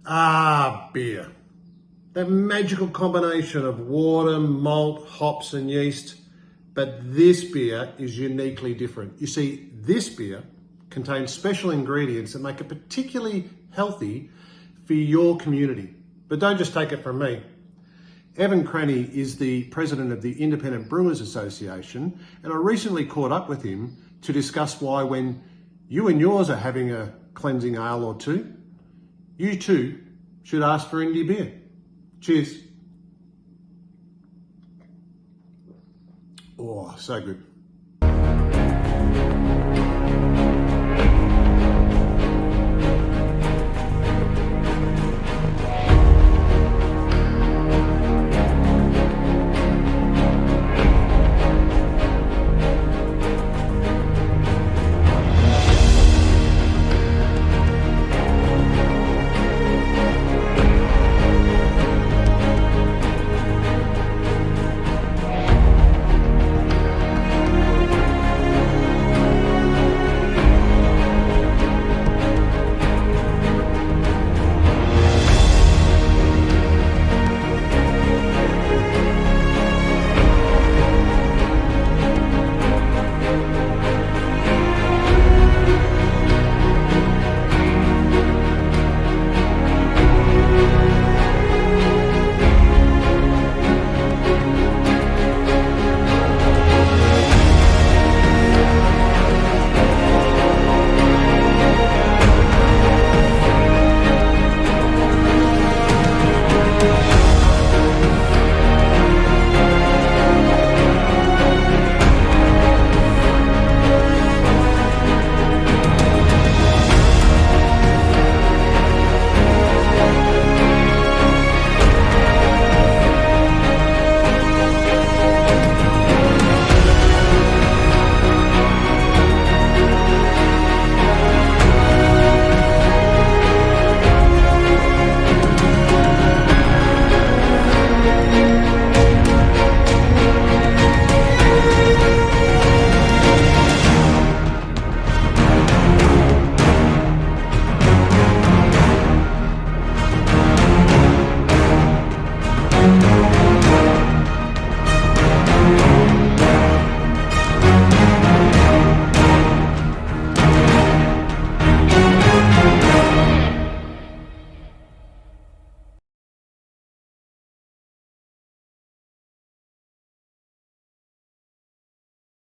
Ah, beer. That magical combination of water, malt, hops, and yeast. But this beer is uniquely different. You see, this beer contains special ingredients that make it particularly healthy for your community. But don't just take it from me. Evin Craney is the president of the Independent Brewers Association, and I recently caught up with him to discuss why, when you and yours are having a cleansing ale or two, you too should ask for indie beer. Cheers. Oh, so good.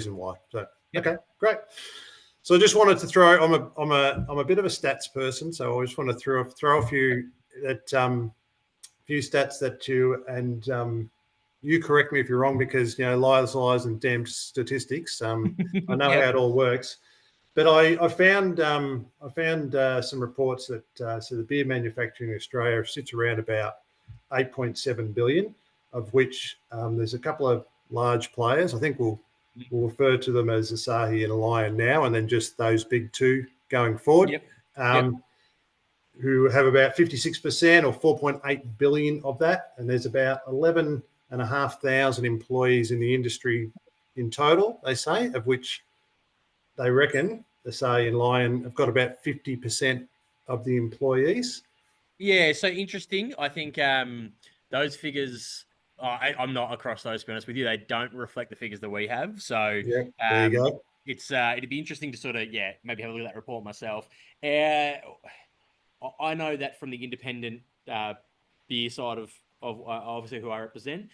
Reason why. So Yep. okay, great. So I just wanted to throw. I'm a bit of a stats person, so I just want to throw a few few stats that you correct me if you're wrong, because lies and damned statistics. I know Yep. how it all works, but I found some reports that so the beer manufacturing in Australia sits around about 8.7 billion, of which there's a couple of large players. I think we'll refer to them as Asahi and Lion now, and then just those big two going forward, Yep. Yep. who have about 56% or 4.8 billion of that. And there's about 11,500 employees in the industry in total, they say, of which they reckon Asahi and Lion have got about 50% of the employees. Yeah, so interesting. I think those figures, I'm not across those, to be honest with you. They don't reflect the figures that we have. So Yeah, there you go. it'd be interesting to sort of, maybe have a look at that report myself. I know that from the independent beer side of obviously who I represent,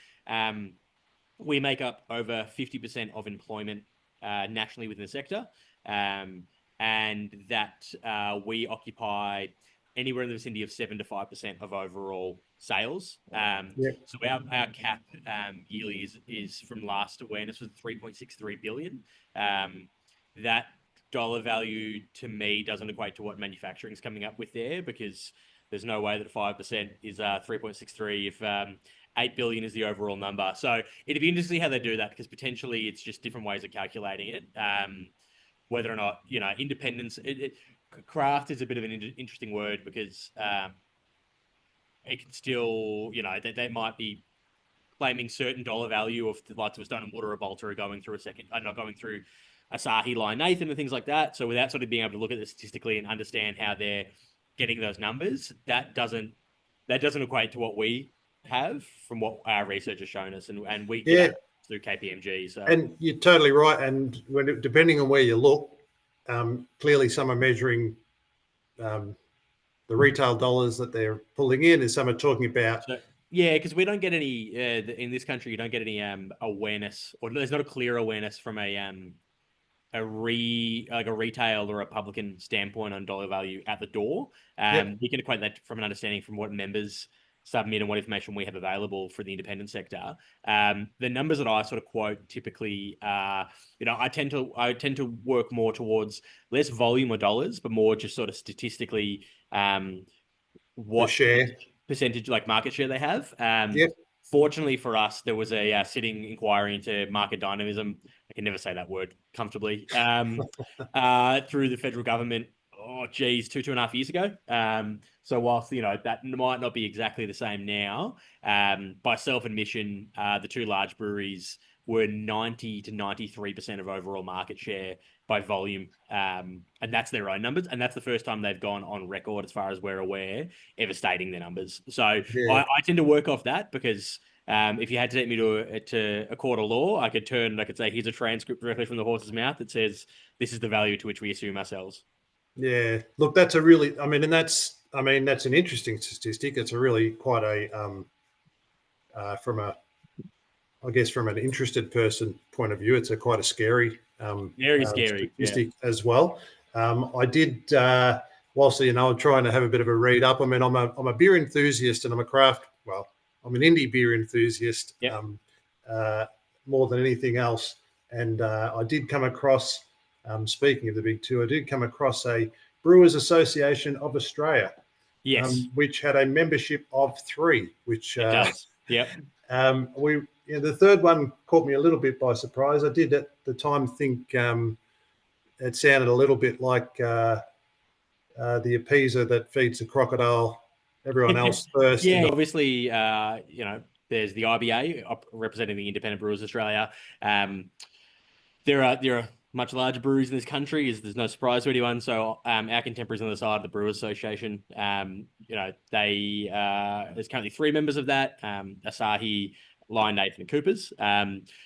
we make up over 50% of employment nationally within the sector, and that we occupy anywhere in the vicinity of 7 to 5% of overall sales. So our cap yearly is from last awareness was 3.63 billion. That dollar value to me doesn't equate to what manufacturing is coming up with there, because there's no way that 5% is 3.63 if 8 billion is the overall number. So it'd be interesting to see how they do that, because potentially it's just different ways of calculating it. Whether or not, independence, craft is a bit of an interesting word, because it can still, they might be claiming certain dollar value of the likes of a Stone and Water or Bolter are going through not going through Asahi, Lion, Nathan and things like that. So without sort of being able to look at it statistically and understand how they're getting those numbers, that doesn't equate to what we have from what our research has shown us, and we get Yeah, that through KPMG. So and you're totally right. And depending on where you look, clearly some are measuring um, the retail dollars that they're pulling in, and some are talking about. So yeah, because we don't get any in this country. You don't get any awareness, or there's not a clear awareness from a retail or Republican standpoint on dollar value at the door. Yep, We can equate that from an understanding from what members submit and what information we have available for the independent sector. The numbers that I sort of quote typically, I tend to work more towards less volume or dollars, but more just sort of statistically, the what share. percentage like market share they have. Yep. Fortunately for us, there was a sitting inquiry into market dynamism. I can never say that word comfortably. Through the federal government. Oh, geez, 2.5 years ago. So whilst that might not be exactly the same now, by self-admission, the two large breweries were 90 to 93% of overall market share by volume. And that's their own numbers. And that's the first time they've gone on record, as far as we're aware, ever stating their numbers. So Yeah. I tend to work off that because if you had to take me to a court of law, I could say, here's a transcript directly from the horse's mouth that says this is the value to which we assume ourselves. Yeah. Look, that's a really. That's an interesting statistic. It's a really quite a from a I guess from an interested person point of view, it's a quite a scary Very scary. Yeah. statistic as well. I did, whilst I'm trying to have a bit of a read up. I mean, I'm a beer enthusiast, and I'm I'm an indie beer enthusiast Yep. more than anything else. And I did come across, speaking of the big two, I did come across a Brewers Association of Australia, Yes, which had a membership of 3, which it does. Yep. the third one caught me a little bit by surprise. I did at the time think it sounded a little bit like the appeaser that feeds the crocodile everyone else first. Yeah, obviously, there's the IBA representing the Independent Brewers Australia. There are much larger breweries in this country, is there's no surprise to anyone. So our contemporaries on the side of the Brewers Association, there's currently 3 members of that: Asahi, Lion Nathan, and Coopers.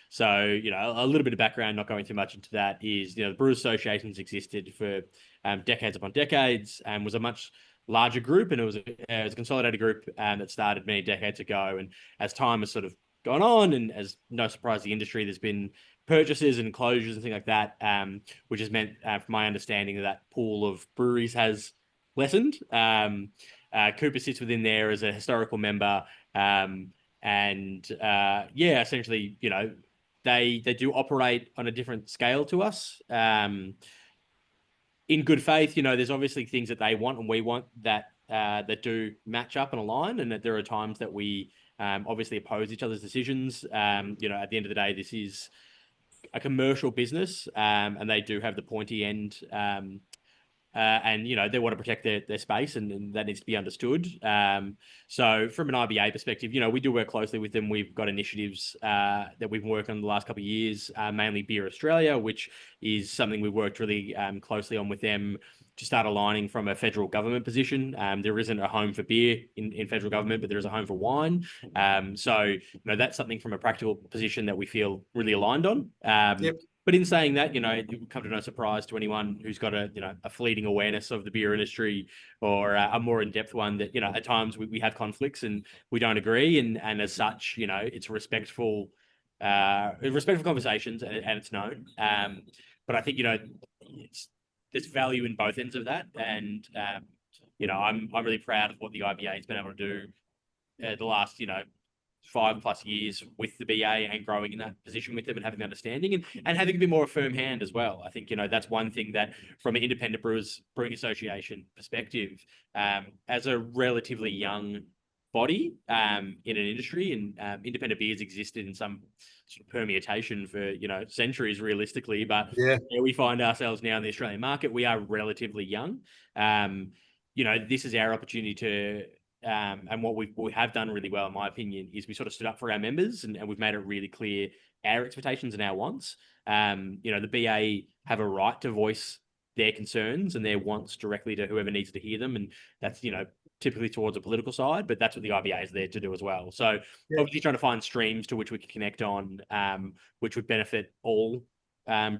So a little bit of background, not going too much into that, is the Brewers Association's existed for decades upon decades, and was a much larger group, and it was a consolidated group that started many decades ago. And as time has sort of gone on, and as no surprise the industry, there's been purchases and closures and things like that, which has meant, from my understanding, that pool of breweries has lessened. Cooper sits within there as a historical member, essentially, they do operate on a different scale to us. In good faith, there's obviously things that they want and we want that do match up and align, and that there are times that we obviously oppose each other's decisions. At the end of the day, this is a commercial business, and they do have the pointy end, and they want to protect their space, and that needs to be understood. So from an IBA perspective, we do work closely with them. We've got initiatives that we've been working on the last couple of years, mainly Beer Australia, which is something we've worked really closely on with them to start aligning from a federal government position. There isn't a home for beer in federal government, but there is a home for wine. So that's something from a practical position that we feel really aligned on. Yep. But in saying that, it would come to no surprise to anyone who's got a fleeting awareness of the beer industry, or a more in-depth one, that, at times we have conflicts and we don't agree. And as such, it's respectful conversations, and it's known. But I think, there's value in both ends of that. And, I'm really proud of what the IBA has been able to do the last, 5+ years with the BA, and growing in that position with them, and having the understanding, and having a bit more a firm hand as well. I think, that's one thing that, from an Independent Brewing Association perspective, as a relatively young body in an industry, and independent beers existed in some sort of permutation for centuries realistically, but Yeah. we find ourselves now in the Australian market. We are relatively young. This is our opportunity to and what we have done really well, in my opinion, is we sort of stood up for our members, and we've made it really clear our expectations and our wants. The BA have a right to voice their concerns and their wants directly to whoever needs to hear them. And that's, typically towards a political side, but that's what the IBA is there to do as well. So Yeah. obviously trying to find streams to which we can connect on, which would benefit all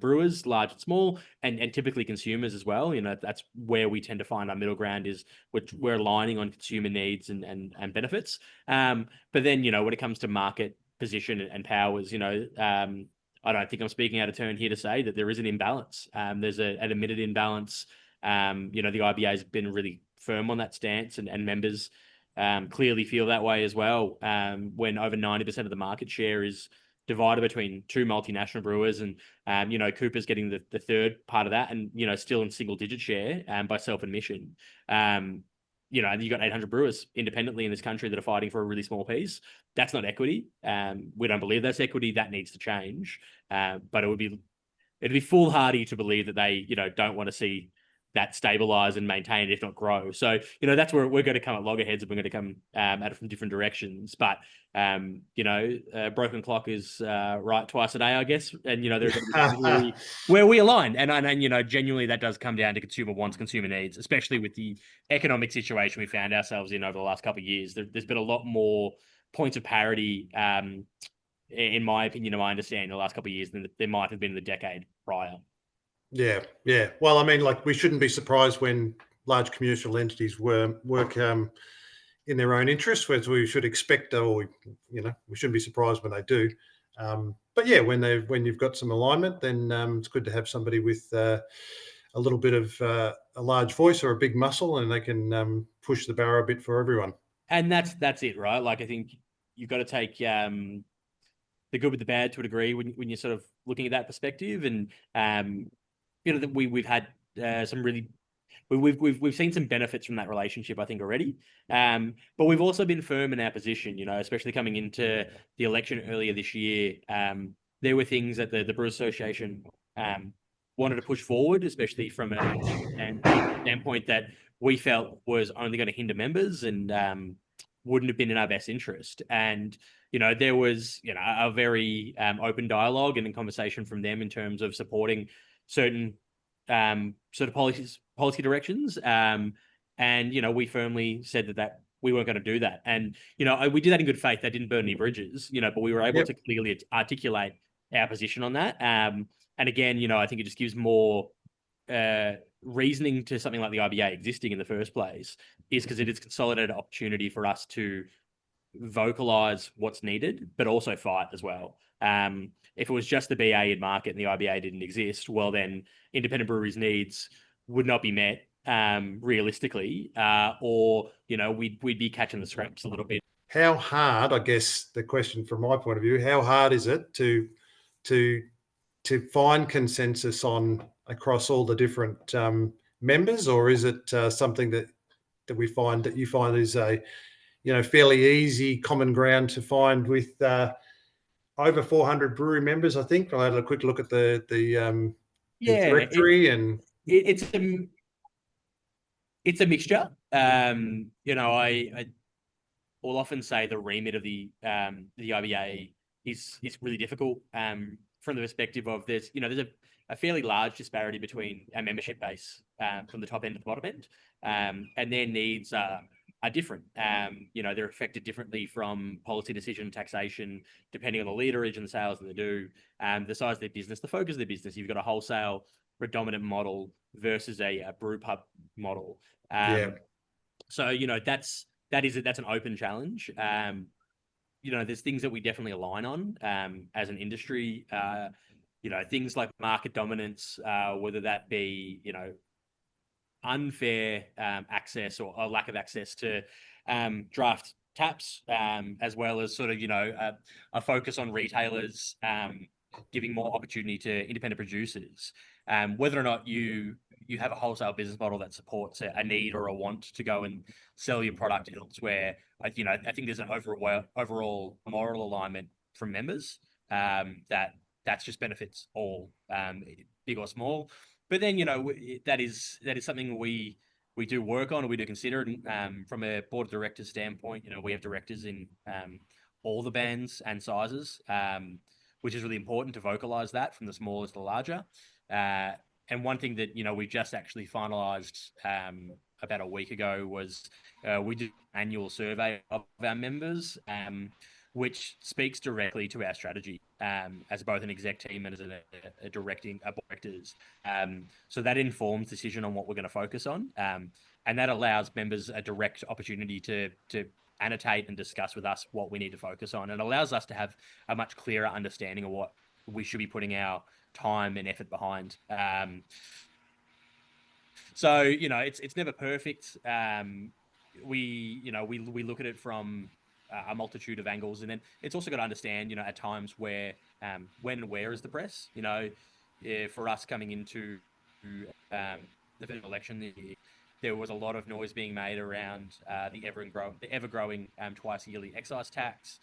brewers, large and small, and typically consumers as well. That's where we tend to find our middle ground is which we're aligning on consumer needs and benefits. But then, when it comes to market position and powers, I don't think I'm speaking out of turn here to say that there is an imbalance. There's an admitted imbalance. The IBA has been really firm on that stance, and members clearly feel that way as well. When over 90% of the market share is divided between two multinational brewers, and Cooper's getting the third part of that, and still in single digit share by self admission. You've got 800 brewers independently in this country that are fighting for a really small piece. That's not equity. We don't believe that's equity. That needs to change. But it'd be foolhardy to believe that they, don't want to see that stabilize and maintain, if not grow. So, that's where we're going to come at loggerheads, and we're going to come at it from different directions. But, broken clock is right twice a day, I guess. And, there are going to be times where we align. And, genuinely that does come down to consumer wants, consumer needs, especially with the economic situation we found ourselves in over the last couple of years. There's been a lot more points of parity, in my opinion, in my understanding, the last couple of years than there might have been in the decade prior. Yeah, yeah. Well, I mean, like, we shouldn't be surprised when large commercial entities work in their own interest, whereas we should expect, or we shouldn't be surprised when they do. But yeah, when you've got some alignment, then it's good to have somebody with a little bit of a large voice or a big muscle, and they can push the barrow a bit for everyone. And that's it, right? Like, I think you've got to take the good with the bad to a degree when you're sort of looking at that perspective. And we've had some really we've seen some benefits from that relationship, I think, already. But we've also been firm in our position, especially coming into the election earlier this year. There were things that the Brewers Association wanted to push forward, especially from a standpoint that we felt was only going to hinder members and wouldn't have been in our best interest. And there was a very open dialogue and a conversation from them in terms of supporting certain sort of policy directions. And we firmly said that we weren't going to do that. And we did that in good faith. That didn't burn any bridges. But we were able to clearly articulate our position on that. And again, I think it just gives more reasoning to something like the IBA existing in the first place, is because it is consolidated opportunity for us to vocalize what's needed, but also fight as well. If it was just the BA in market and the IBA didn't exist, well, then independent breweries' needs would not be met realistically, or we'd be catching the scraps a little bit. How hard, I guess the question from my point of view, how hard is it to find consensus on across all the different members, or is it something that you find is a fairly easy common ground to find with over 400 brewery members? I think I had a quick look at the directory, and it's a mixture. I will often say the remit of the IBA is really difficult from the perspective of there's a fairly large disparity between our membership base from the top end to the bottom end, and their needs are different. They're affected differently from policy decision, taxation, depending on the leaderage and the sales that they do, the size of their business, the focus of their business. You've got a wholesale predominant model versus a brew pub model. So that's an open challenge. There's things that we definitely align on as an industry. Things like market dominance, whether that be unfair access or a lack of access to draft taps, as well as sort of a focus on retailers giving more opportunity to independent producers. Whether or not you have a wholesale business model that supports a need or a want to go and sell your product elsewhere, I think there's an overall moral alignment from members that just benefits all, big or small. But then that is something we do work on, or we do consider. And from a board of directors standpoint, we have directors in all the bands and sizes, which is really important to vocalize that from the smallest to the larger. and one thing that we just actually finalised about a week ago was we did an annual survey of our members, which speaks directly to our strategy as both an exec team and as a directing a directors. So that informs decision on what we're going to focus on, and that allows members a direct opportunity to annotate and discuss with us what we need to focus on, and allows us to have a much clearer understanding of what we should be putting our time and effort behind. So it's never perfect. We look at it from a multitude of angles, and then it's also got to understand, at times where when and where is the press. For us coming into the federal election, there was a lot of noise being made around the ever growing twice yearly excise tax.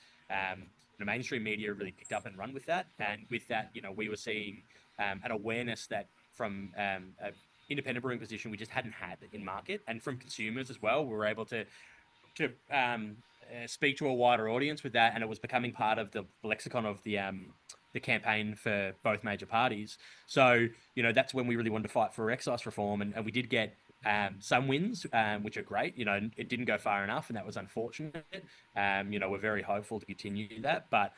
The mainstream media really picked up and run with that, and with that, we were seeing an awareness that from a independent brewing position we just hadn't had in market, and from consumers as well, we were able to speak to a wider audience with that, and it was becoming part of the lexicon of the campaign for both major parties. So that's when we really wanted to fight for excise reform, and we did get some wins, which are great. It didn't go far enough, and that was unfortunate. We're very hopeful to continue that, but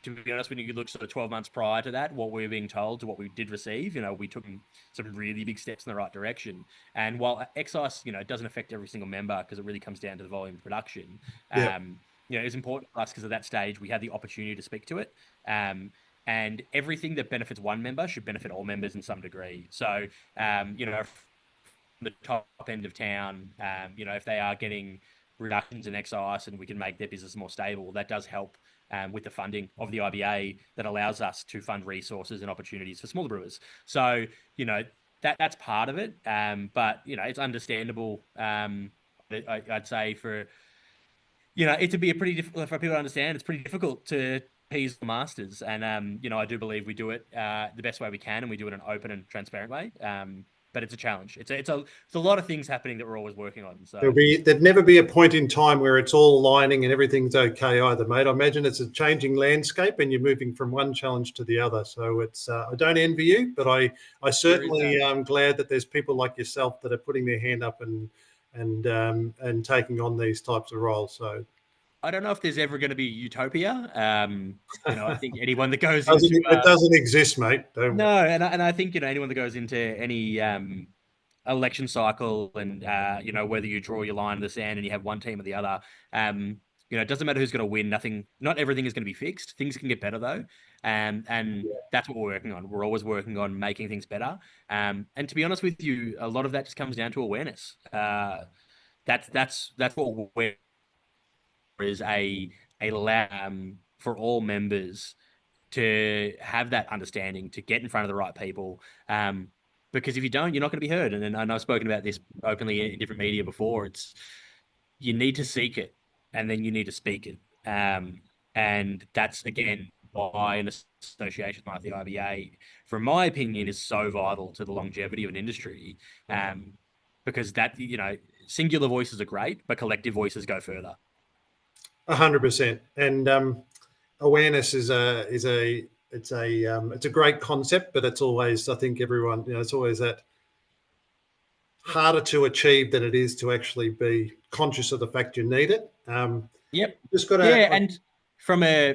to be honest, when you look sort of 12 months prior to that, what we were being told to what we did receive, we took some really big steps in the right direction. And while excise, doesn't affect every single member because it really comes down to the volume of production, Yeah. it's important for us because at that stage we had the opportunity to speak to it. And everything that benefits one member should benefit all members in some degree. So, the top end of town, if they are getting reductions in excise and we can make their business more stable, that does help with the funding of the IBA that allows us to fund resources and opportunities for smaller brewers. So, that's part of it. But, it's understandable, I'd say, for, it to be a pretty difficult, for people to understand, it's pretty difficult to appease the masters. And, I do believe we do it the best way we can, and we do it in an open and transparent way. But it's a challenge. It's a lot of things happening that we're always working on. So There'd never be a point in time where it's all aligning and everything's okay either, mate. I imagine it's a changing landscape and you're moving from one challenge to the other. So it's I don't envy you, but I certainly am glad that there's people like yourself that are putting their hand up and taking on these types of roles. So I don't know if there's ever going to be utopia. I think anyone that goes into it doesn't exist, mate. Don't no, and I think anyone that goes into any election cycle, and whether you draw your line in the sand and you have one team or the other, it doesn't matter who's going to win. Not everything is going to be fixed. Things can get better though, and that's what we're working on. We're always working on making things better. And to be honest with you, a lot of that just comes down to awareness. That's what we're is a lab for all members to have that understanding, to get in front of the right people. Because if you don't, you're not going to be heard. And I've spoken about this openly in different media before. You need to seek it, and then you need to speak it. And that's again why an association like the IBA, from my opinion, is so vital to the longevity of an industry. Because that singular voices are great, but collective voices go further. 100%. And awareness is a great concept, but it's always, I think everyone, it's always that harder to achieve than it is to actually be conscious of the fact you need it. Yep. Just got to, and from a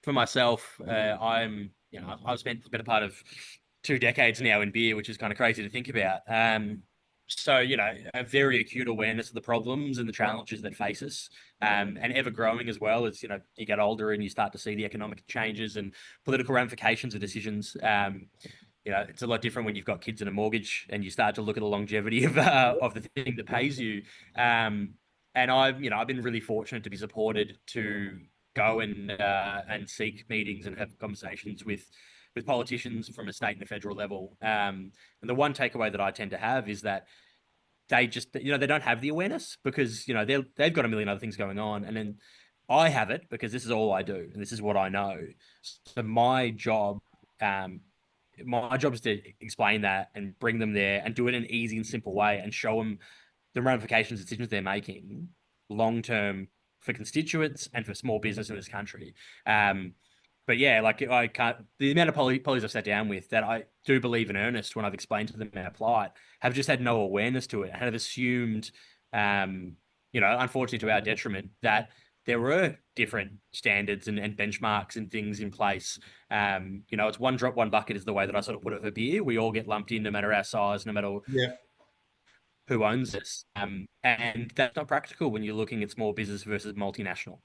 for myself, I've spent the better part of 2 decades now in beer, which is kind of crazy to think about. So, a very acute awareness of the problems and the challenges that face us, and ever growing as well as, you get older and you start to see the economic changes and political ramifications of decisions. It's a lot different when you've got kids and a mortgage and you start to look at the longevity of the thing that pays you. And I've been really fortunate to be supported to go and seek meetings and have conversations with politicians from a state and a federal level. And the one takeaway that I tend to have is that they just, they don't have the awareness because, they've got a million other things going on. And then I have it because this is all I do and this is what I know. So my job is to explain that and bring them there and do it in an easy and simple way and show them the ramifications of decisions they're making long term for constituents and for small business in this country. But yeah, like I can't. The amount of polys I've sat down with that I do believe in earnest when I've explained to them our plight have just had no awareness to it and have assumed, um, unfortunately to our detriment, that there were different standards and benchmarks and things in place. It's one drop, one bucket is the way that I sort of put it for beer. We all get lumped in, no matter our size, no matter Yeah. who owns us, and that's not practical when you're looking at small business versus multinational.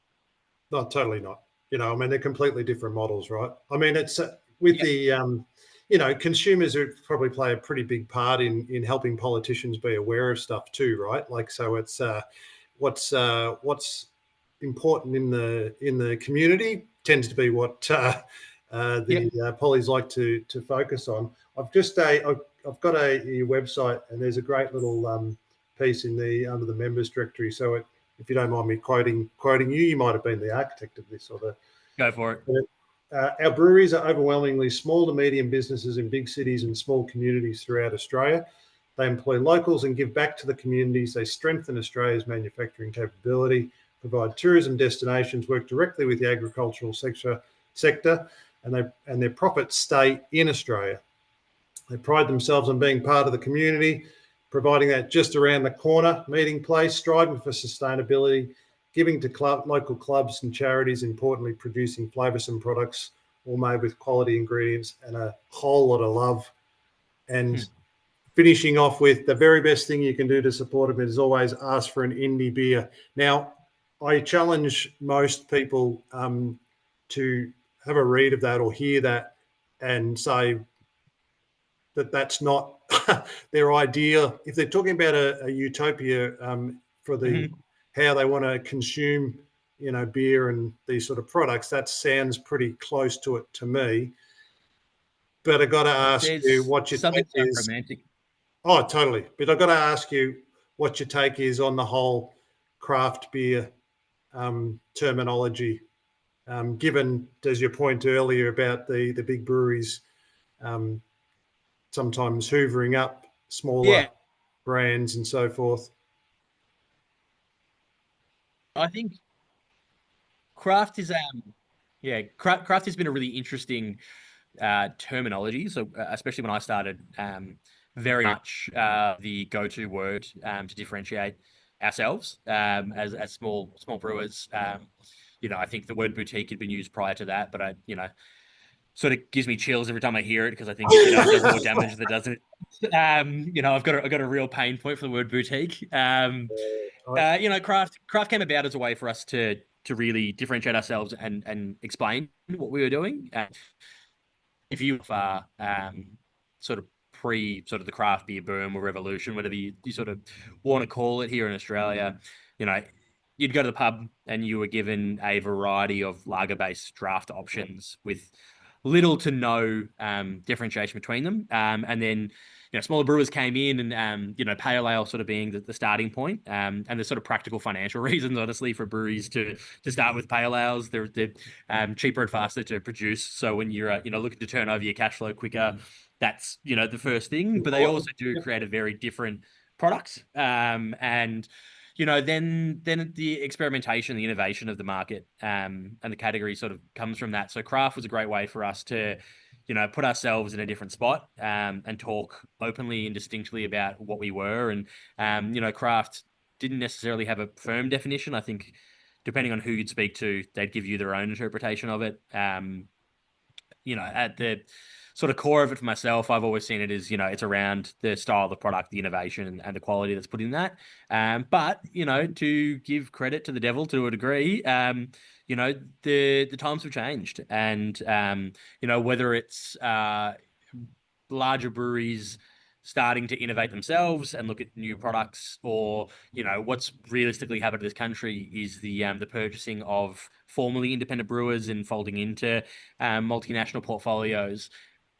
No, totally not. I mean, they're completely different models, right? I mean, it's with Yep. the, consumers who probably play a pretty big part in helping politicians be aware of stuff too, right? Like, so it's what's important in the community tends to be what the Yep. pollies like to focus on. I've got a website, and there's a great little piece in the under the members directory. So if you don't mind me quoting you, you might have been the architect of this or the. Go for it. Our breweries are overwhelmingly small to medium businesses in big cities and small communities throughout Australia. They employ locals and give back to the communities. They strengthen Australia's manufacturing capability, provide tourism destinations, work directly with the agricultural sector, and their profits stay in Australia. They pride themselves on being part of the community, providing that just around the corner meeting place, striving for sustainability, giving to local clubs and charities, importantly, producing flavoursome products all made with quality ingredients and a whole lot of love. And finishing off with the very best thing you can do to support them is always ask for an indie beer. Now, I challenge most people to have a read of that or hear that and say, that's not their idea. If they're talking about a utopia for the Mm-hmm. how they want to consume, beer and these sort of products, that sounds pretty close to it to me. But I got to ask you There's what your something take so is. romantic. Oh, totally. But I've got to ask you what your take is on the whole craft beer terminology, given, as your point earlier about the big breweries um, sometimes hoovering up smaller Yeah, brands and so forth. I think craft is craft has been a really interesting terminology. So especially when I started, very much the go-to word to differentiate ourselves as small brewers. I think the word boutique had been used prior to that, but sort of gives me chills every time I hear it because I think it does more damage than it doesn't. I've got a real pain point for the word boutique. Craft came about as a way for us to really differentiate ourselves and explain what we were doing. If you are sort of pre sort of the craft beer boom or revolution, whatever you sort of want to call it here in Australia, you know, you'd go to the pub and you were given a variety of lager-based draft options with little to no differentiation between them. And then smaller brewers came in and pale ale sort of being the starting point. And there's sort of practical financial reasons, honestly, for breweries to start with pale ales. They're cheaper and faster to produce. So when you're looking to turn over your cash flow quicker, that's the first thing. But they also do create a very different product. And then the experimentation, the innovation of the market, and the category sort of comes from that. So craft was a great way for us to, put ourselves in a different spot, and talk openly and distinctly about what we were. And, craft didn't necessarily have a firm definition. I think depending on who you'd speak to, they'd give you their own interpretation of it. At the sort of core of it for myself, I've always seen it as, it's around the style of the product, the innovation and the quality that's put in that. But, to give credit to the devil to a degree, the times have changed. And, whether it's larger breweries starting to innovate themselves and look at new products, or what's realistically happened to this country is the purchasing of formerly independent brewers and folding into multinational portfolios.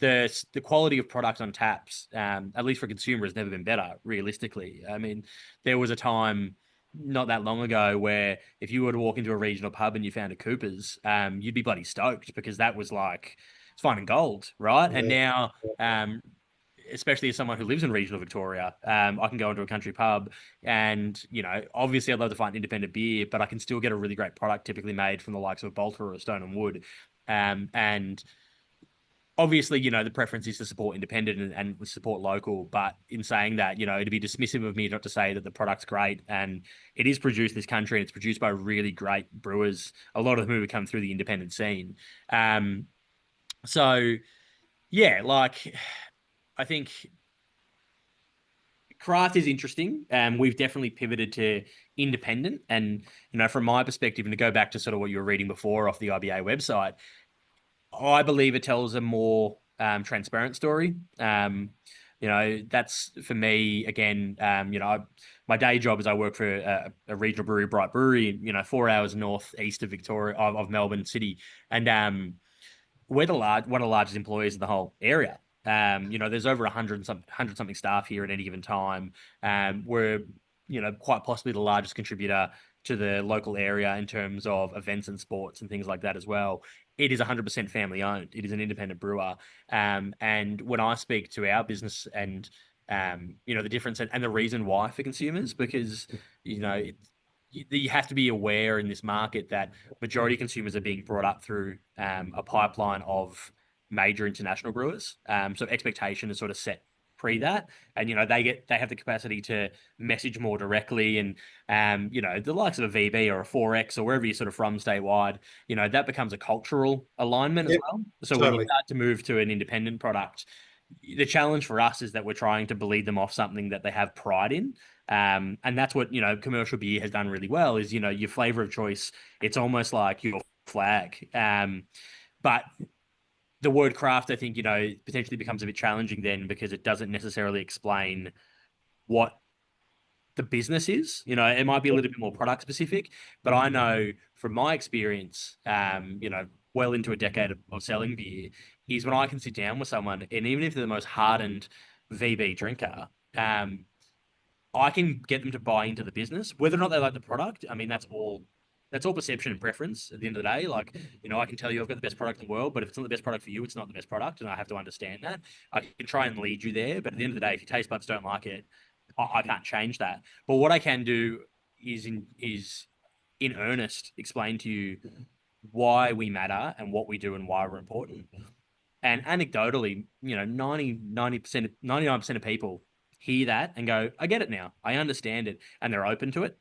The quality of product on taps, at least for consumer, has never been better. Realistically, I mean, there was a time not that long ago where if you were to walk into a regional pub and you found a Cooper's, you'd be bloody stoked because that was like it's finding gold, right? And Yeah. now, especially as someone who lives in regional Victoria, I can go into a country pub and, obviously I'd love to find independent beer, but I can still get a really great product typically made from the likes of Bolter or Stone and Wood. And obviously, the preference is to support independent and support local. But in saying that, it'd be dismissive of me not to say that the product's great and it is produced in this country and it's produced by really great brewers, a lot of whom have come through the independent scene. So yeah, like I think craft is interesting. We've definitely pivoted to independent, and from my perspective, and to go back to sort of what you were reading before off the IBA website, I believe it tells a more transparent story. That's for me again. My day job is I work for a regional brewery, Bright Brewery, 4 hours northeast of Victoria, of Melbourne City, and we're one of the largest employers in the whole area. There's over 100 something staff here at any given time. We're quite possibly the largest contributor to the local area in terms of events and sports and things like that as well. It is 100% family owned. It is an independent brewer. And when I speak to our business and the difference and the reason why for consumers, because you have to be aware in this market that majority of consumers are being brought up through a pipeline of major international brewers. So expectation is sort of set pre that, and they have the capacity to message more directly, and the likes of a VB or a 4X or wherever you're sort of from statewide, that becomes a cultural alignment as well. So when you Totally. start to move to an independent product, the challenge for us is that we're trying to bleed them off something that they have pride in. And that's what, commercial beer has done really well is, your flavor of choice. It's almost like your flag. But the word craft, I think, potentially becomes a bit challenging then because it doesn't necessarily explain what the business is. It might be a little bit more product specific, but I know from my experience, well into a decade of selling beer, is when I can sit down with someone, and even if they're the most hardened VB drinker, I can get them to buy into the business, whether or not they like the product. I mean, that's all perception and preference at the end of the day. Like, I can tell you I've got the best product in the world, but if it's not the best product for you, it's not the best product. And I have to understand that. I can try and lead you there. But at the end of the day, if your taste buds don't like it, I can't change that. But what I can do is in earnest explain to you why we matter and what we do and why we're important. And anecdotally, 90%, 99% of people hear that and go, I get it now. I understand it. And they're open to it.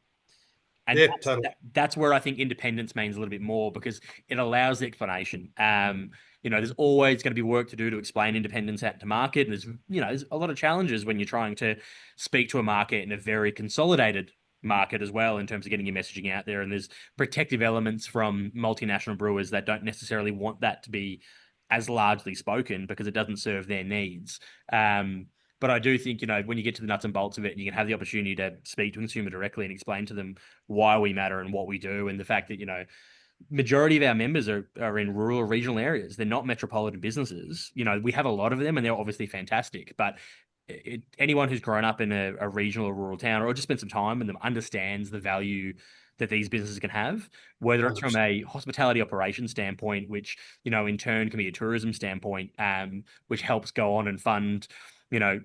And Yeah, totally. that's where I think independence means a little bit more because it allows the explanation. There's always going to be work to do to explain independence out to market. And there's a lot of challenges when you're trying to speak to a market in a very consolidated market as well in terms of getting your messaging out there. And there's protective elements from multinational brewers that don't necessarily want that to be as largely spoken because it doesn't serve their needs. But I do think, when you get to the nuts and bolts of it, you can have the opportunity to speak to a consumer directly and explain to them why we matter and what we do. And the fact that, majority of our members are in rural or regional areas. They're not metropolitan businesses. We have a lot of them and they're obviously fantastic. But anyone who's grown up in a regional or rural town or just spent some time in them understands the value that these businesses can have, whether it's from 100%. a hospitality operations standpoint, which, in turn can be a tourism standpoint, which helps go on and fund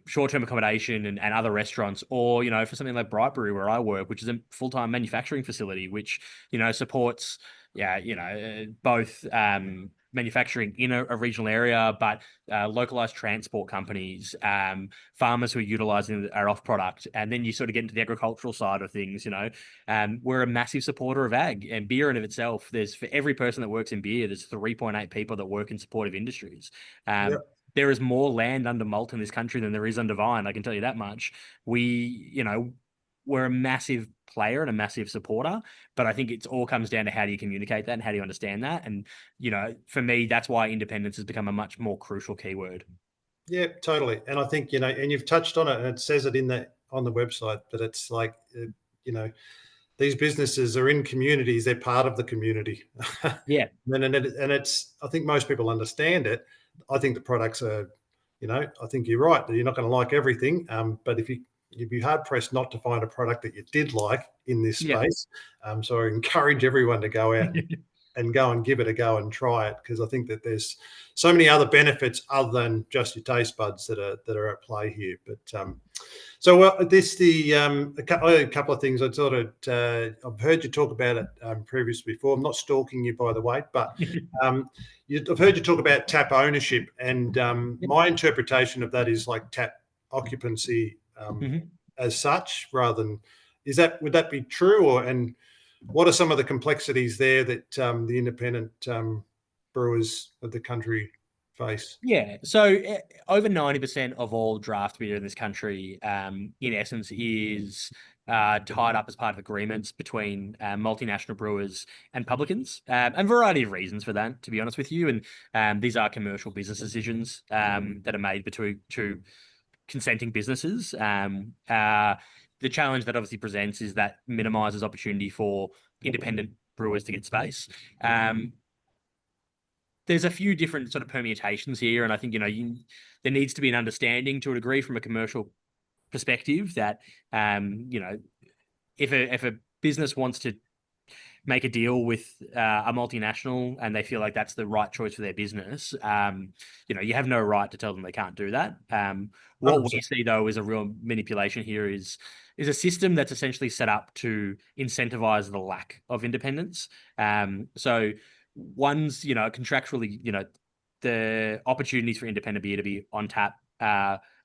short-term accommodation and other restaurants, or, for something like Bright Brewery where I work, which is a full-time manufacturing facility, which, supports, both manufacturing in a regional area, but localized transport companies, farmers who are utilizing our off product. And then you sort of get into the agricultural side of things, we're a massive supporter of ag and beer in of itself. For every person that works in beer, there's 3.8 people that work in supportive industries. Yep. There is more land under malt in this country than there is under vine. I can tell you that much. We're a massive player and a massive supporter, but I think it all comes down to how do you communicate that and how do you understand that? And, for me, that's why independence has become a much more crucial keyword. Yeah, totally. And I think, and you've touched on it and it says it on the website, but it's like, these businesses are in communities, they're part of the community. Yeah. and it's, I think most people understand it. I think the products are, I think you're right that you're not going to like everything. But you'd be hard pressed not to find a product that you did like in this Yeah. space. So I encourage everyone to go out and go and give it a go and try it, because I think that there's so many other benefits other than just your taste buds that are at play here. But so a couple of things I thought I've heard you talk about it previously before. I'm not stalking you, by the way, but I've heard you talk about tap ownership, and my interpretation of that is like tap occupancy as such, rather than would that be true, and what are some of the complexities there that the independent brewers of the country face? Yeah, so over 90% of all draft beer in this country, in essence, is tied up as part of agreements between multinational brewers and publicans, and a variety of reasons for that, to be honest with you. And these are commercial business decisions that are made between two consenting businesses. The challenge that obviously presents is that minimizes opportunity for independent brewers to get space. There's a few different sort of permutations here, and I think there needs to be an understanding to a degree from a commercial perspective that if a business wants to make a deal with a multinational and they feel like that's the right choice for their business, you have no right to tell them they can't do that. What 100%. we see though is a real manipulation here is a system that's essentially set up to incentivize the lack of independence. So one's, contractually, the opportunities for independent beer to be on tap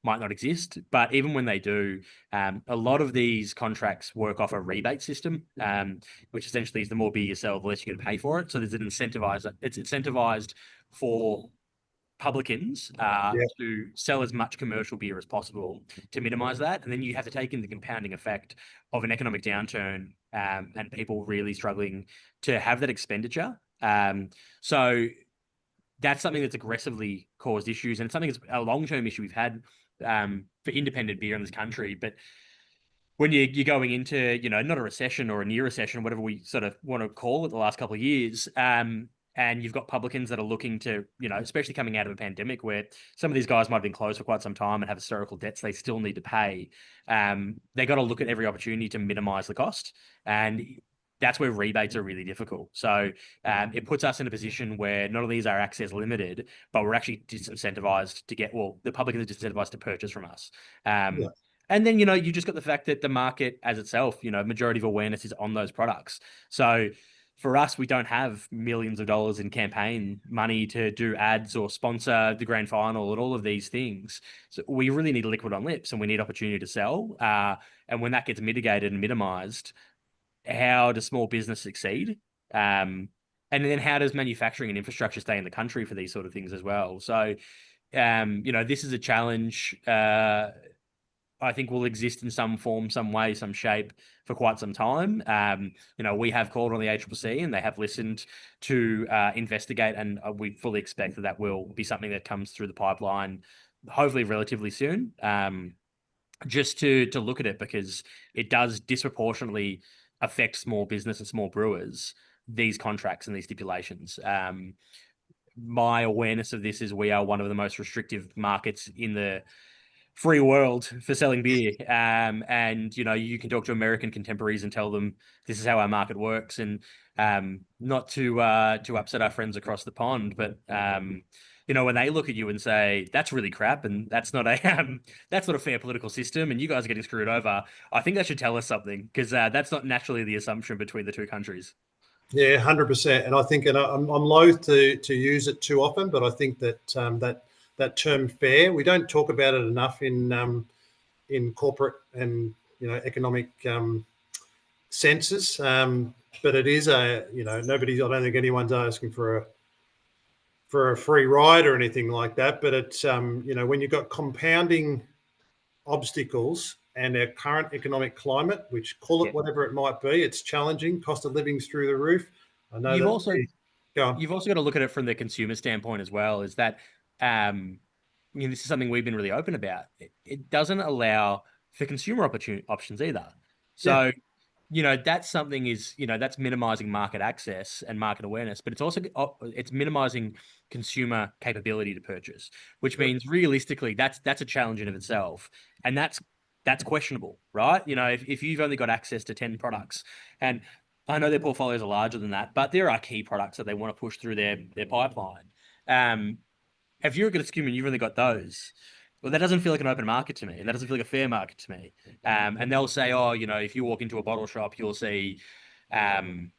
might not exist, but even when they do, a lot of these contracts work off a rebate system, which essentially is the more beer you sell, the less you're going to pay for it. So there's it's incentivized for publicans to sell as much commercial beer as possible to minimize that. And then you have to take in the compounding effect of an economic downturn and people really struggling to have that expenditure. So that's something that's aggressively caused issues, and it's something that's a long-term issue we've had for independent beer in this country. But when you're going into, not a recession or a near recession, whatever we sort of want to call it, the last couple of years, and you've got publicans that are looking to, especially coming out of a pandemic where some of these guys might have been closed for quite some time and have historical debts they still need to pay. They got to look at every opportunity to minimize the cost. And that's where rebates are really difficult. So it puts us in a position where not only is our access limited, but we're actually disincentivized to the publicans are disincentivized to purchase from us. And then, you just got the fact that the market as itself, majority of awareness is on those products. So for us, we don't have millions of dollars in campaign money to do ads or sponsor the grand final and all of these things. So we really need liquid on lips and we need opportunity to sell. And when that gets mitigated and minimized, how does small business succeed? And then how does manufacturing and infrastructure stay in the country for these sort of things as well? So, this is a challenge I think will exist in some form, some way, some shape for quite some time. We have called on the ACCC and they have listened to investigate, and we fully expect that will be something that comes through the pipeline, hopefully relatively soon, just to look at it, because it does disproportionately affect small business and small brewers, these contracts and these stipulations. My awareness of this is we are one of the most restrictive markets in the free world for selling beer. And, you can talk to American contemporaries and tell them this is how our market works. And not to upset our friends across the pond, but, when they look at you and say, that's really crap and that's not a fair political system and you guys are getting screwed over, I think that should tell us something, because that's not naturally the assumption between the two countries. Yeah, 100%. And I think, and I'm loath to use it too often, but I think that that term fair, we don't talk about it enough in corporate and economic senses. But it is I don't think anyone's asking for a free ride or anything like that. But it's when you've got compounding obstacles and our current economic climate, which call it whatever it might be, it's challenging. Cost of living's through the roof. I know You've that. also Go on. you've also got to look at it from the consumer standpoint as well. Is that this is something we've been really open about. It doesn't allow for consumer options either. So that's something that's minimizing market access and market awareness, but it's also it's minimizing consumer capability to purchase, which means realistically that's a challenge in of itself, and that's questionable, right? If you've only got access to 10 products, and I know their portfolios are larger than that, but there are key products that they want to push through their pipeline. Um, if you're a good consumer and you've only got those, well, that doesn't feel like an open market to me, and that doesn't feel like a fair market to me. And they'll say, oh, if you walk into a bottle shop, you'll see um,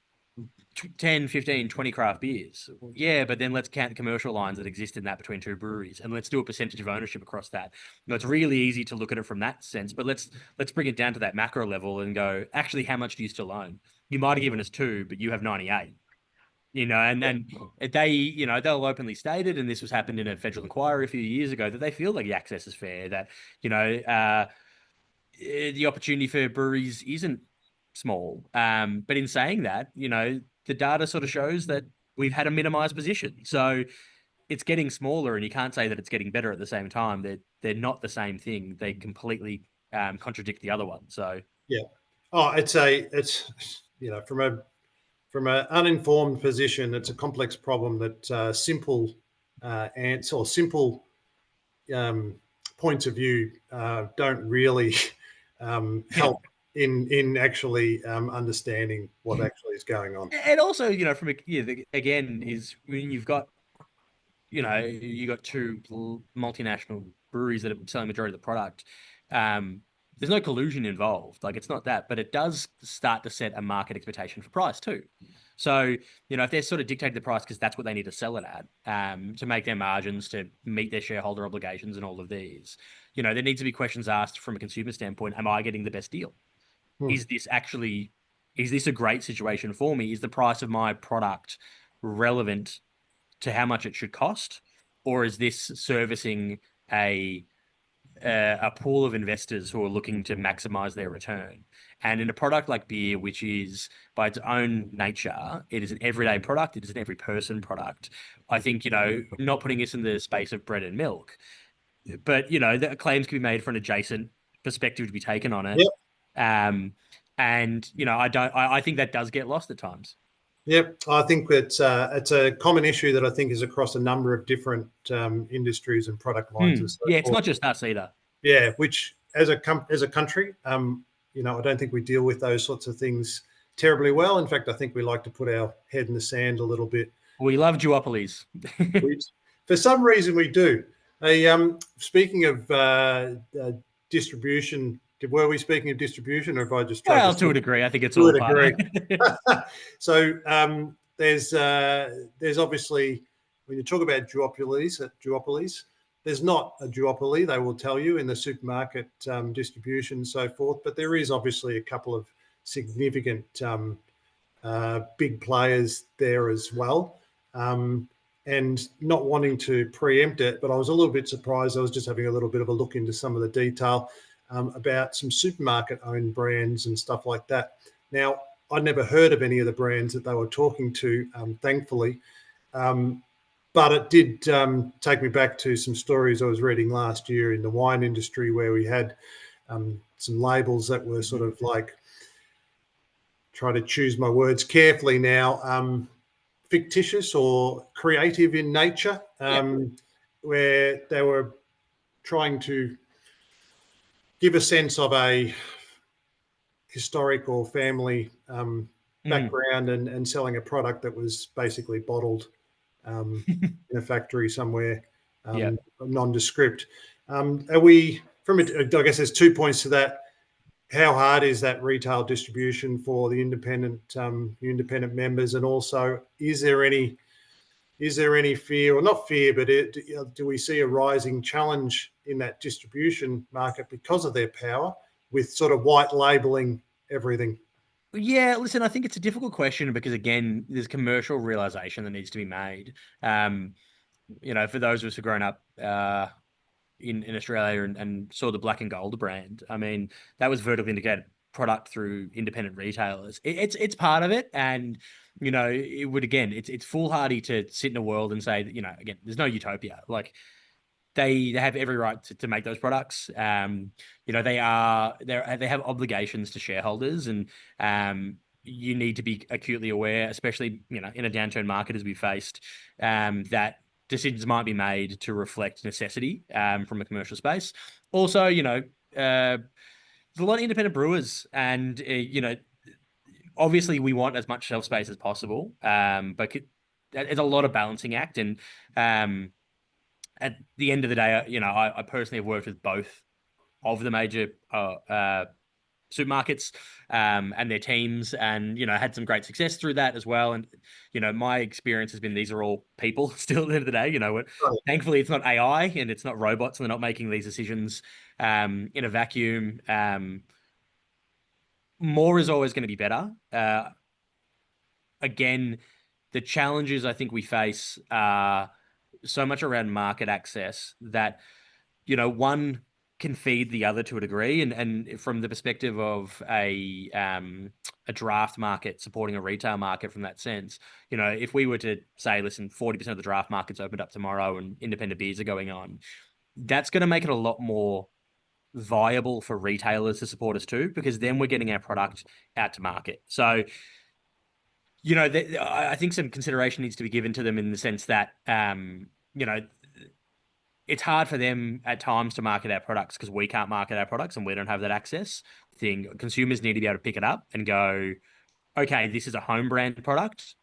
10, 15, 20 craft beers. Yeah, but then let's count the commercial lines that exist in that between two breweries, and let's do a percentage of ownership across that. It's really easy to look at it from that sense, but let's bring it down to that macro level and go, actually, how much do you still own? You might have given us two, but you have 98. And then they'll openly stated, and this was happened in a federal inquiry a few years ago, that they feel like the access is fair, that the opportunity for breweries isn't small. But in saying that, the data sort of shows that we've had a minimized position. So it's getting smaller, and you can't say that it's getting better at the same time. They're not the same thing. They completely contradict the other one. So Yeah. Oh, it's from an uninformed position, it's a complex problem that simple answer or simple um, points of view don't really yeah. help in actually understanding what actually is going on. And also, again, is when you got two multinational breweries that are selling majority of the product. There's no collusion involved. Like, it's not that, but it does start to set a market expectation for price too. So, if they're sort of dictating the price because that's what they need to sell it at, to make their margins, to meet their shareholder obligations and all of these, there needs to be questions asked from a consumer standpoint. Am I getting the best deal? Hmm. Is this a great situation for me? Is the price of my product relevant to how much it should cost, or is this servicing a a pool of investors who are looking to maximize their return? And in a product like beer, which is by its own nature, it is an everyday product, it is an every person product. I think, not putting this in the space of bread and milk, but the claims can be made for an adjacent perspective to be taken on it. Yep. Um, and I think that does get lost at times. Yep. I think it's a common issue that I think is across a number of different industries and product lines and so Yeah, it's forth. not just us either. Yeah, which as a country, I don't think we deal with those sorts of things terribly well. In fact, I think we like to put our head in the sand a little bit. We love duopolies. For some reason, we do. Speaking of distribution, were we speaking of distribution, or have I just tried Well, to to a degree, I think it's to a all part degree? of it. So there's obviously, when you talk about duopolies, there's not a duopoly. They will tell you in the supermarket distribution and so forth, but there is obviously a couple of significant big players there as well. And not wanting to preempt it, but I was a little bit surprised. I was just having a little bit of a look into some of the detail about some supermarket-owned brands and stuff like that. Now, I'd never heard of any of the brands that they were talking to, thankfully. But it did take me back to some stories I was reading last year in the wine industry, where we had some labels that were sort of like, try to choose my words carefully now, fictitious or creative in nature, where they were trying to give a sense of a historic or family background and selling a product that was basically bottled in a factory somewhere, nondescript. Are we, I guess there's 2 points to that. How hard is that retail distribution for the independent members, and also is there any fear, or not fear, but do we see a rising challenge in that distribution market because of their power, with sort of white labeling everything? Yeah, listen, I think it's a difficult question because, again, there's commercial realization that needs to be made. For those of us who've grown up in Australia and saw the Black and Gold brand, I mean, that was vertically integrated product through independent retailers. It's part of it, and it would, again, it's foolhardy to sit in a world and say that, again, there's no utopia. Like, they have every right to make those products. They have obligations to shareholders, and you need to be acutely aware, especially in a downturn market as we faced, that decisions might be made to reflect necessity from a commercial space. Also, there's a lot of independent brewers, and obviously we want as much shelf space as possible, but it's a lot of balancing act. And at the end of the day, I personally have worked with both of the major supermarkets and their teams, and had some great success through that as well. And my experience has been these are all people still at the end of the day. Right. Thankfully it's not AI and it's not robots, and they're not making these decisions in a vacuum. More is always going to be better. Again, the challenges I think we face are so much around market access that one can feed the other to a degree. And from the perspective of a draft market supporting a retail market from that sense, if we were to say, listen, 40% of the draft market's opened up tomorrow and independent beers are going on, that's going to make it a lot more viable for retailers to support us too, because then we're getting our product out to market. So, I think some consideration needs to be given to them in the sense that, it's hard for them at times to market our products because we can't market our products and we don't have that access. Consumers need to be able to pick it up and go, okay, this is a home brand product.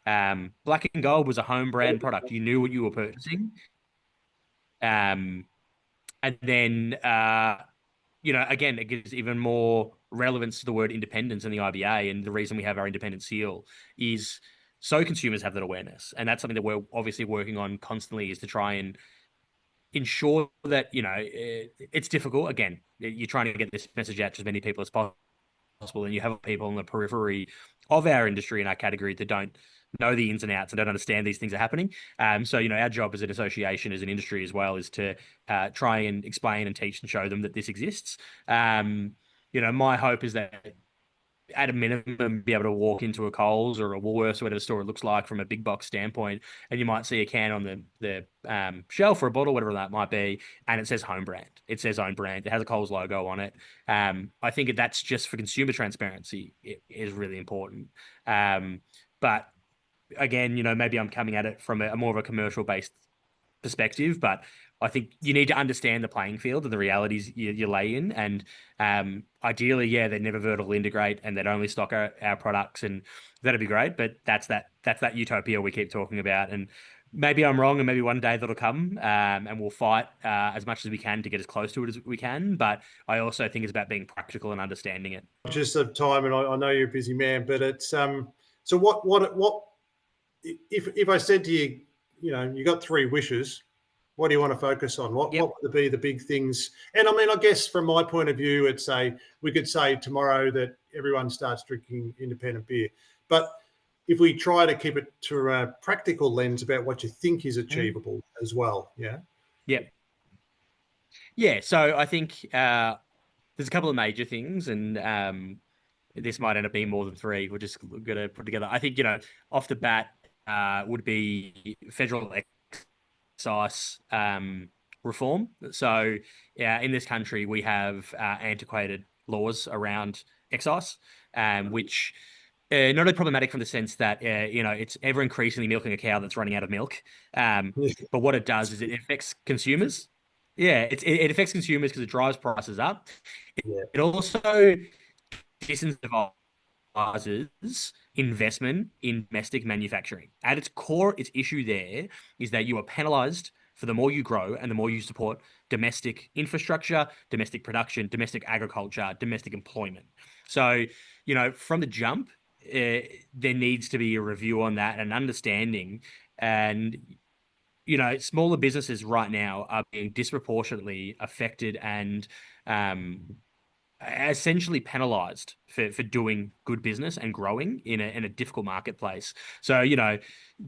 Black and Gold was a home brand product. You knew what you were purchasing. And then, again, it gives even more relevance to the word independence in the IBA. And the reason we have our independent seal is so consumers have that awareness. And that's something that we're obviously working on constantly, is to try and ensure that, it's difficult. Again, you're trying to get this message out to as many people as possible. And you have people on the periphery of our industry and our category that don't know the ins and outs and don't understand these things are happening. So, our job as an association, as an industry as well, is to try and explain and teach and show them that this exists. My hope is that at a minimum, be able to walk into a Coles or a Woolworths or whatever store it looks like from a big box standpoint, and you might see a can on the shelf or a bottle, whatever that might be, and it says home brand. It says own brand. It has a Coles logo on it. I think that's just for consumer transparency. It is really important. But again, maybe I'm coming at it from a more of a commercial based perspective, but I think you need to understand the playing field and the realities you lay in. And ideally, yeah, they'd never vertical integrate and they'd only stock our products, and that'd be great. But that's that utopia we keep talking about. And maybe I'm wrong, and maybe one day that'll come, and we'll fight as much as we can to get as close to it as we can. But I also think it's about being practical and understanding it. Just of time, and I know you're a busy man, but it's so what if I said to you, you got three wishes, what do you want to focus on? What would be the big things? And I mean, I guess from my point of view, we could say tomorrow that everyone starts drinking independent beer. But if we try to keep it to a practical lens about what you think is achievable as well, yeah? Yeah. Yeah, so I think there's a couple of major things, and this might end up being more than three. We're just going to put together. I think, off the bat would be federal excise reform. So in this country, we have antiquated laws around excise, which not only problematic from the sense that, it's ever increasingly milking a cow that's running out of milk. But what it does is it affects consumers. Yeah, it affects consumers because it drives prices up. It also disincentivizes investment in domestic manufacturing. At its core, its issue there is that you are penalized for the more you grow and the more you support domestic infrastructure, domestic production, domestic agriculture, domestic employment. So, from the jump, there needs to be a review on that and understanding. And smaller businesses right now are being disproportionately affected and essentially penalized for doing good business and growing in a difficult marketplace. So,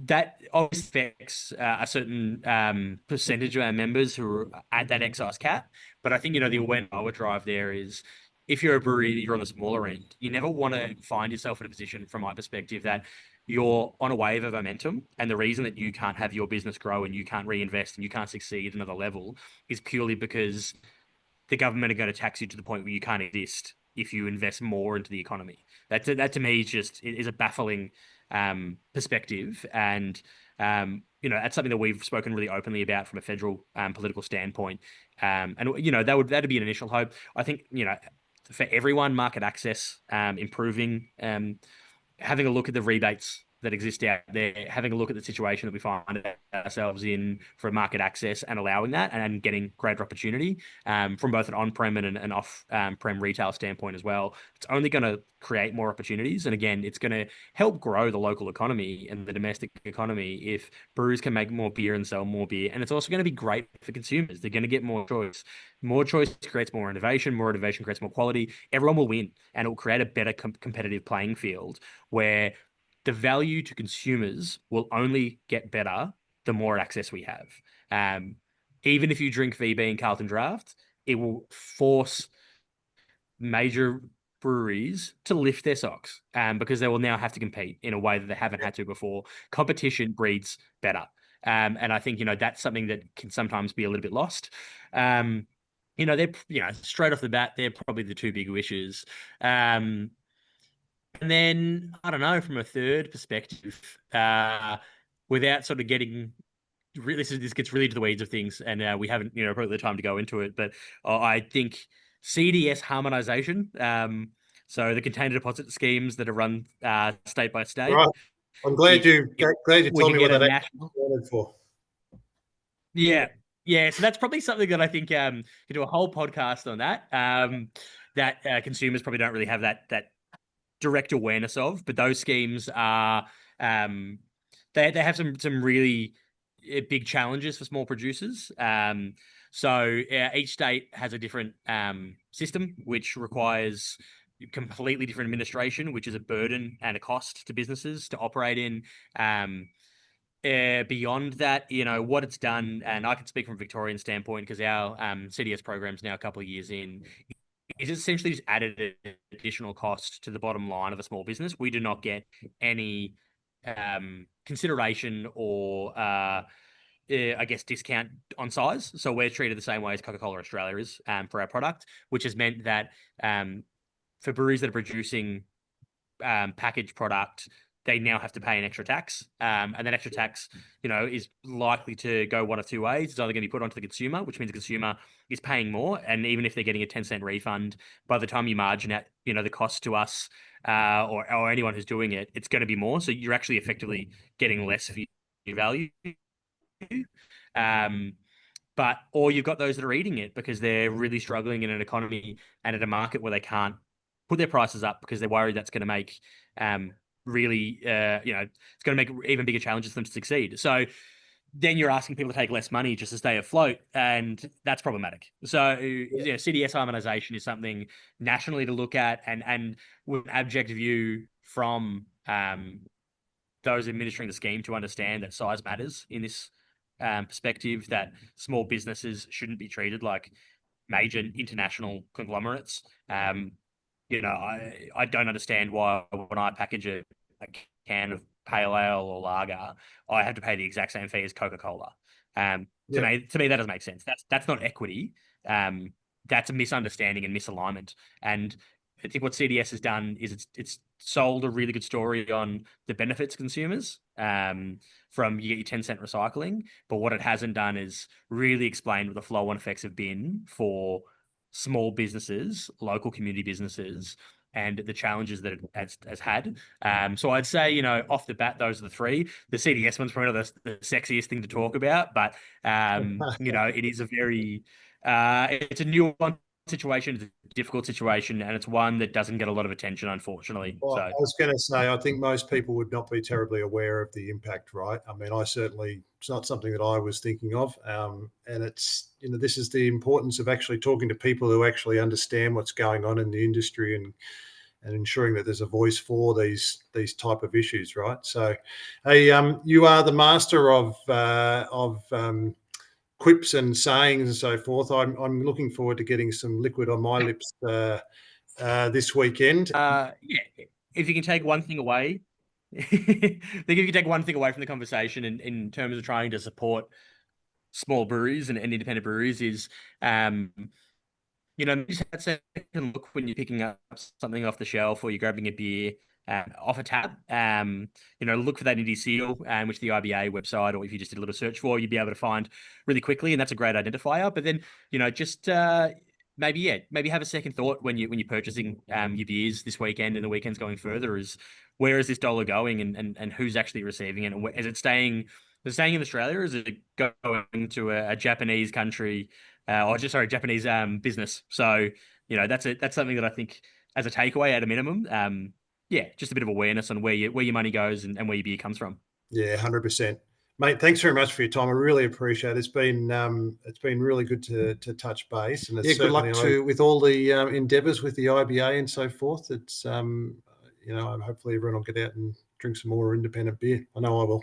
that obviously affects a certain percentage of our members who are at that excise cap. But I think, the awareness I would drive there is, if you're a brewery, you're on the smaller end, you never want to find yourself in a position, from my perspective, that you're on a wave of momentum. And the reason that you can't have your business grow and you can't reinvest and you can't succeed at another level is purely because the government are going to tax you to the point where you can't exist if you invest more into the economy. That to me is a baffling perspective, and that's something that we've spoken really openly about from a federal political standpoint. And that'd be an initial hope. I think for everyone, market access, improving, having a look at the rebates that exist out there, having a look at the situation that we find ourselves in for market access and allowing that and getting greater opportunity from both an on-prem and an off-prem retail standpoint as well. It's only going to create more opportunities. And again, it's going to help grow the local economy and the domestic economy if breweries can make more beer and sell more beer. And it's also going to be great for consumers. They're going to get more choice. More choice creates more innovation creates more quality. Everyone will win, and it will create a better competitive playing field where the value to consumers will only get better the more access we have. Even if you drink VB and Carlton Draft, it will force major breweries to lift their socks because they will now have to compete in a way that they haven't had to before. Competition breeds better. And I think, that's something that can sometimes be a little bit lost. They're, straight off the bat, they're probably the two big wishes. And then, I don't know, from a third perspective, without sort of getting this gets really to the weeds of things, and we haven't, probably the time to go into it, but I think CDS harmonization, so the container deposit schemes that are run state by state. Right. I'm glad you we told me what get a that national. wanted for. Yeah. Yeah. So that's probably something that I think you do a whole podcast on that. That consumers probably don't really have that direct awareness of, but those schemes are they have some really big challenges for small producers. So each state has a different system, which requires completely different administration, which is a burden and a cost to businesses to operate in. Beyond that, what it's done, and I can speak from a Victorian standpoint because our CDS program is now a couple of years in, is essentially just added an additional cost to the bottom line of a small business. We do not get any consideration or, I guess, discount on size. So we're treated the same way as Coca-Cola Australia is for our product, which has meant that for breweries that are producing packaged product, they now have to pay an extra tax. And that extra tax, is likely to go one of two ways. It's either going to be put onto the consumer, which means the consumer is paying more. And even if they're getting a 10-cent refund, by the time you margin out, the cost to us or anyone who's doing it, it's going to be more. So you're actually effectively getting less for your value. Or you've got those that are eating it because they're really struggling in an economy and at a market where they can't put their prices up because they're worried that's going to make really, it's going to make even bigger challenges for them to succeed. So then you're asking people to take less money just to stay afloat, and that's problematic. So CDS harmonization is something nationally to look at, and with an abject view from those administering the scheme to understand that size matters in this perspective, that small businesses shouldn't be treated like major international conglomerates. I don't understand why when I package a can of pale ale or lager, I have to pay the exact same fee as Coca-Cola. To me, that doesn't make sense. That's not equity. That's a misunderstanding and misalignment. And I think what CDS has done is it's sold a really good story on the benefits to consumers from you get your 10-cent recycling. But what it hasn't done is really explain what the flow-on effects have been for small businesses, local community businesses, and the challenges that it has had. So I'd say, off the bat, those are the three. The CDS one's probably not the sexiest thing to talk about, but, it is a very, it's a nuanced situation, it's a difficult situation, and it's one that doesn't get a lot of attention, unfortunately. Well, So I was going to say, I think most people would not be terribly aware of the impact, right? I mean, it's not something that I was thinking of. And it's, this is the importance of actually talking to people who actually understand what's going on in the industry and ensuring that there's a voice for these type of issues, right? So, hey, you are the master of quips and sayings and so forth. I'm looking forward to getting some liquid on my lips this weekend. If you can take one thing away, if you can take one thing away from the conversation in terms of trying to support small breweries and independent breweries is, just have a second look when you're picking up something off the shelf or you're grabbing a beer off a tap. Look for that indie seal, which the IBA website, or if you just did a little search for, you'd be able to find really quickly, and that's a great identifier. But then, just maybe have a second thought when you're purchasing your beers this weekend and the weekends going further. Is where is this dollar going, and who's actually receiving it? And is it staying in Australia, or is it going to a Japanese country, or just sorry, Japanese business? So that's something that I think as a takeaway at a minimum, yeah, just a bit of awareness on where your money goes and where your beer comes from. Yeah, 100%. Mate, thanks very much for your time. I really appreciate it. It's been really good to touch base, and it's Good luck with all the endeavours with the IBA and so forth. It's hopefully everyone will get out and drink some more independent beer. I know I will.